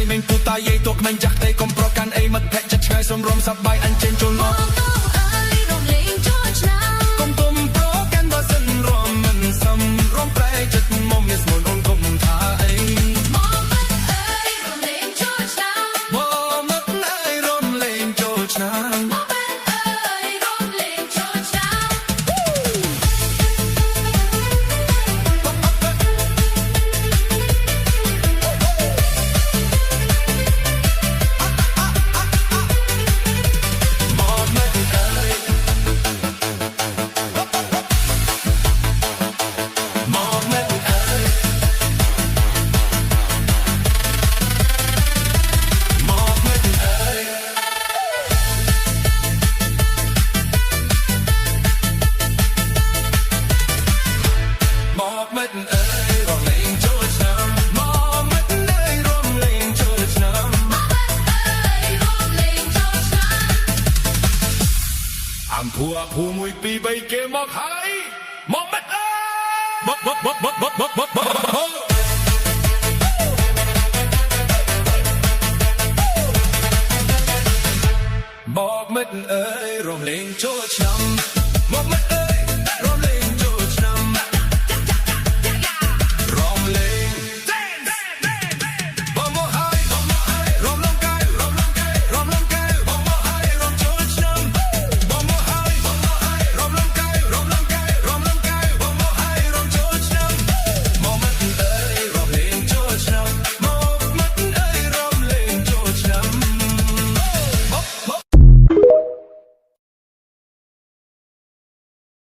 ក្មេងពូតាយាយตัวក្មេងចាស់ទេកុំប្រកាន់អីមិត្តភក្តិចិត្តឆ្ងាយសូមរំសប្បាយអញ្ជើញចូលមកកុំទុំប្រកាន់បើសិនរំមិនសំរំប្រែចិត្តមុំមានស្មូនអូនកុំថាអីមកមិត្តអើយរំលែងចូលឆ្នាំមកមិត្តអើយរំលែងចូលឆ្នាំមកមិត្តអើយរំលែងចូលឆ្នាំមិត្តអើយរំលែងចូលឆ្នាំមកមិត្តអើយរំលែងចូលឆ្នាំមកមិត្តអើយរំលែងចូលឆ្នាំអំភួរ1 2 3គេមកហើយមកមិត្តអើយ